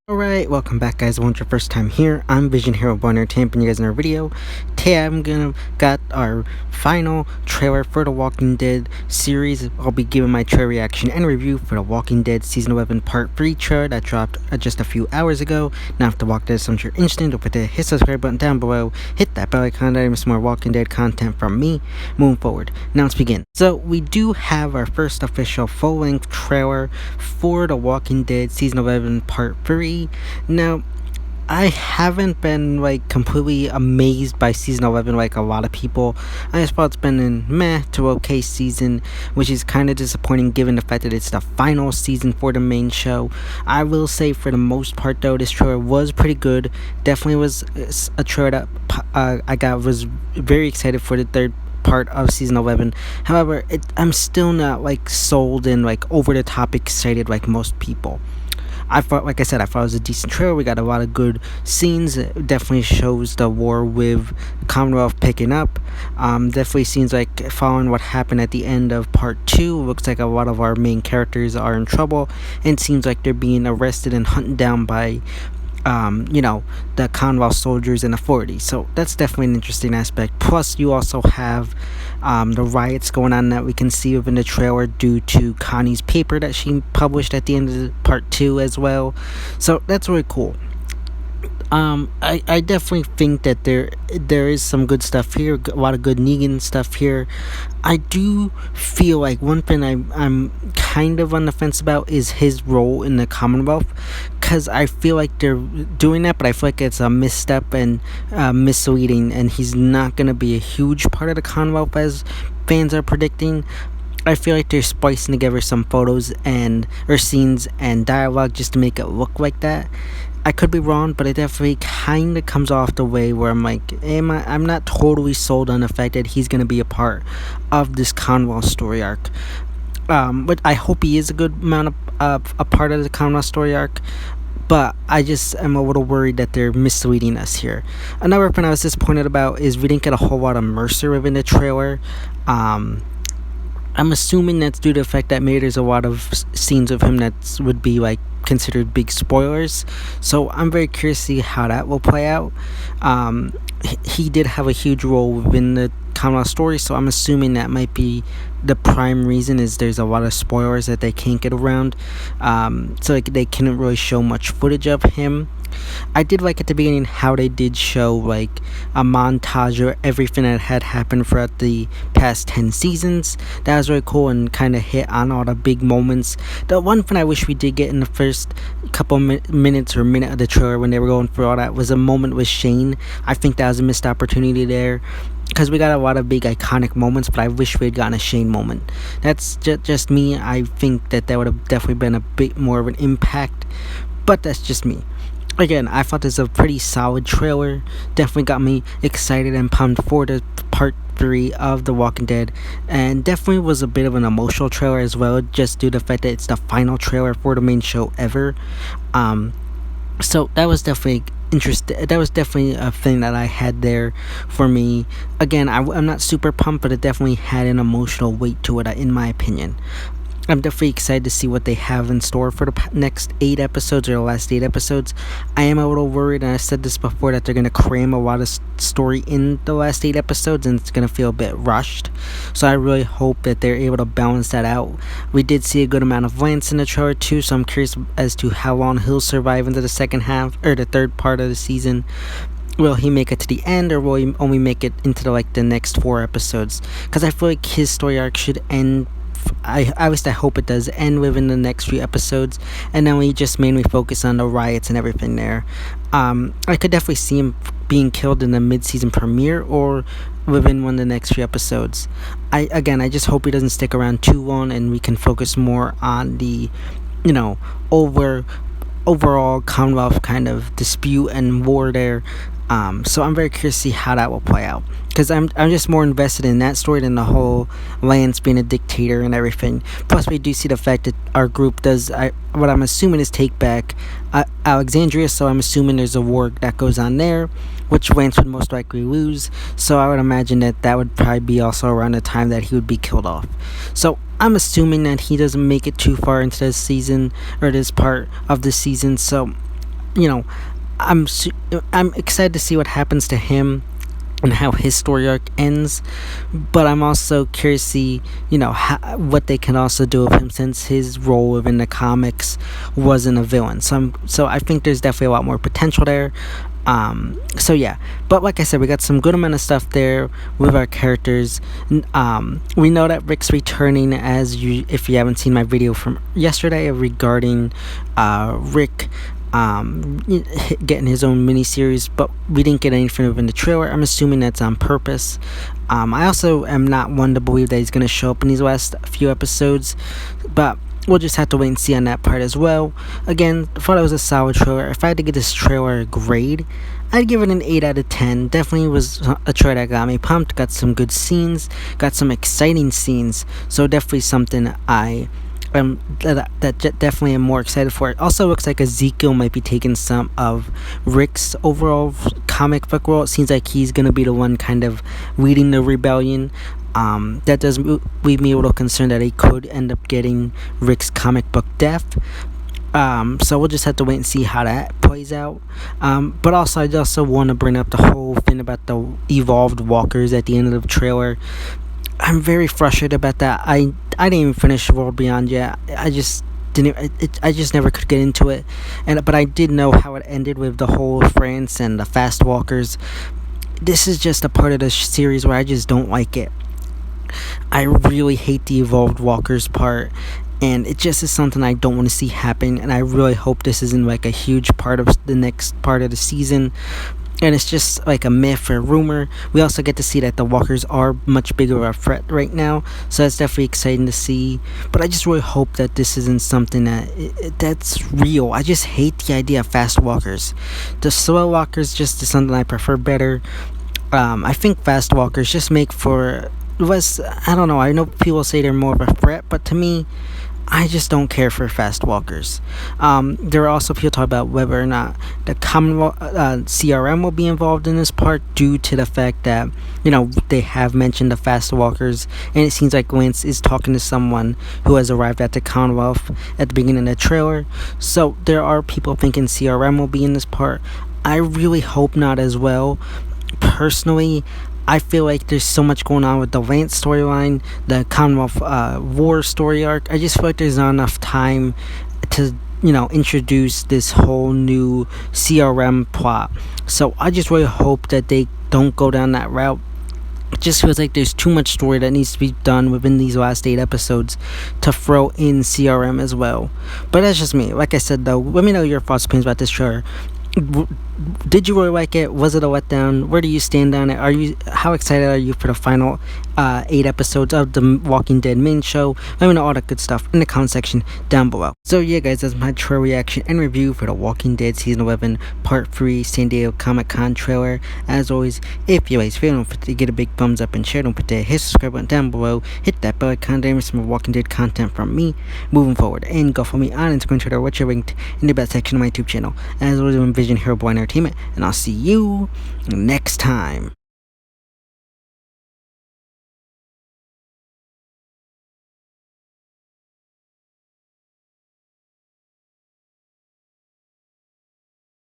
Alright, welcome back guys. If it's your first time here, I'm Vision Hero Born Entertainment, and you guys in our video. Today I'm gonna got our final trailer for the Walking Dead series. I'll be giving my trailer reaction and review for the Walking Dead Season 11 Part 3 trailer that dropped just a few hours ago. Now if the Walking Dead is something you're interested in, don't forget to hit the subscribe button down below, hit that bell icon to miss more Walking Dead content from me moving forward. Now let's begin. So we do have our first official full-length trailer for the Walking Dead Season 11 Part 3. Now, I haven't been completely amazed by season 11 like a lot of people. I just thought it's been a meh to okay season, which is kind of disappointing given the fact that it's the final season for the main show. I will say for the most part though, this trailer was pretty good. Definitely was a trailer that was very excited for the third part of season 11. However, I'm still not sold and over the top excited like most people. I thought, like I said, it was a decent trailer. We got a lot of good scenes. It definitely shows the war with Commonwealth picking up. Definitely seems like following what happened at the end of part 2. Looks like a lot of our main characters are in trouble, and seems like they're being arrested and hunted down by the Commonwealth soldiers and authorities. So that's definitely an interesting aspect. Plus, you also have the riots going on that we can see within the trailer due to Connie's paper that she published at the end of part 2 as well. So that's really cool. I definitely think that there is some good stuff here, a lot of good Negan stuff here. I do feel like one thing I'm kind of on the fence about is his role in the Commonwealth, because I feel like they're doing that, but I feel like it's a misstep and misleading, and he's not going to be a huge part of the Commonwealth as fans are predicting. I feel like they're splicing together some photos or scenes and dialogue just to make it look like that. I could be wrong, but it definitely kind of comes off the way where I'm like, I'm not totally sold on the fact that he's going to be a part of this Commonwealth story arc. But I hope he is a good amount of a part of the Commonwealth story arc. But I just am a little worried that they're misleading us here. Another thing I was disappointed about is we didn't get a whole lot of Mercer within the trailer. I'm assuming that's due to the fact that maybe there's a lot of scenes of him that would be considered big spoilers. So I'm very curious to see how that will play out. He did have a huge role within the Commonwealth story, so I'm assuming that might be the prime reason is there's a lot of spoilers that they can't get around. So they couldn't really show much footage of him. I did like at the beginning how they did show a montage of everything that had happened throughout the past 10 seasons. That was really cool and kind of hit on all the big moments. The one thing I wish we did get in the first couple minutes or minute of the trailer when they were going through all that was a moment with Shane. I think that was a missed opportunity there, because we got a lot of big iconic moments, but I wish we had gotten a Shane moment. That's just me. I think that would have definitely been a bit more of an impact, but that's just me. Again, I thought this was a pretty solid trailer. Definitely got me excited and pumped for the part 3 of The Walking Dead, and definitely was a bit of an emotional trailer as well, just due to the fact that it's the final trailer for the main show ever. So that was definitely interesting. That was definitely a thing that I had there for me. Again, I'm not super pumped, but it definitely had an emotional weight to it, in my opinion. I'm definitely excited to see what they have in store for the next 8 episodes or the last 8 episodes. I am a little worried, and I said this before, that they're going to cram a lot of story in the last 8 episodes, and it's going to feel a bit rushed. So I really hope that they're able to balance that out. We did see a good amount of Lance in the trailer too, so I'm curious as to how long he'll survive into the second half, or the third part of the season. Will he make it to the end, or will he only make it into the next 4 episodes? Because I feel like his story arc should end. I hope it does end within the next few episodes, and then we just mainly focus on the riots and everything there. I could definitely see him being killed in the mid-season premiere or within one of the next few episodes. I just hope he doesn't stick around too long, and we can focus more on the overall Commonwealth kind of dispute and war there. So I'm very curious to see how that will play out, because I'm just more invested in that story than the whole Lance being a dictator and everything. Plus, we do see the fact that our group does what I'm assuming is take back Alexandria, so I'm assuming there's a war that goes on there, which Lance would most likely lose. So I would imagine that that would probably be also around the time that he would be killed off. So I'm assuming that he doesn't make it too far into this season or this part of the season. So you know, I'm excited to see what happens to him and how his story arc ends, but I'm also curious to see, what they can also do with him since his role within the comics wasn't a villain. So I think there's definitely a lot more potential there. So yeah, but like I said, we got some good amount of stuff there with our characters. We know that Rick's returning, if you haven't seen my video from yesterday regarding Rick getting his own miniseries, but we didn't get anything of in the trailer. I'm assuming that's on purpose. I also am not one to believe that he's going to show up in these last few episodes, but we'll just have to wait and see on that part as well. Again, I thought it was a solid trailer. If I had to give this trailer a grade, I'd give it an 8 out of 10. Definitely was a trailer that got me pumped. Got some good scenes, got some exciting scenes. So definitely something that definitely am more excited for. It also looks like Ezekiel might be taking some of Rick's overall comic book role. It seems like he's going to be the one kind of leading the rebellion. That does leave me a little concerned that he could end up getting Rick's comic book death. So we'll just have to wait and see how that plays out. But also, I also want to bring up the whole thing about the evolved walkers at the end of the trailer. I'm very frustrated about that. I didn't even finish World Beyond yet. I just never could get into it. But I did know how it ended with the whole France and the fast walkers. This is just a part of the series where I just don't like it. I really hate the evolved walkers part, and it just is something I don't want to see happen. And I really hope this isn't like a huge part of the next part of the season, and it's just like a myth or rumor. We also get to see that the walkers are much bigger of a threat right now, so that's definitely exciting to see. But I just really hope that this isn't something that's real. I just hate the idea of fast walkers. The slow walkers just is something I prefer better. I think fast walkers just make for less. I don't know. I know people say they're more of a threat, but to me, I just don't care for fast walkers. There are also people talking about whether or not the commonwealth CRM will be involved in this part due to the fact that they have mentioned the fast walkers, and it seems like Lance is talking to someone who has arrived at the commonwealth at the beginning of the trailer. So there are people thinking CRM will be in this part. I really hope not as well. Personally, I feel like there's so much going on with the Lance storyline, the Commonwealth War story arc. I just feel like there's not enough time to, introduce this whole new CRM plot. So I just really hope that they don't go down that route. It just feels like there's too much story that needs to be done within these last 8 episodes to throw in CRM as well. But that's just me. Like I said, though, let me know your thoughts, opinions about this trailer. Did you really like it? Was it a letdown? Where do you stand on it? How excited are you for the final 8 episodes of the Walking Dead main show? Let me know all that good stuff in the comment section down below. So yeah, guys, that's my trailer reaction and review for the Walking Dead season 11 part 3 San Diego Comic-Con trailer. As always, if you guys feel, don't forget to get a big thumbs up and share. Don't forget to hit the subscribe button down below. Hit that bell icon to some more Walking Dead content from me moving forward. And go follow me on Instagram, Twitter, which are linked in the back section of my YouTube channel. As always, I'm Vision Hero Boy Entertainment, and I'll see you next time.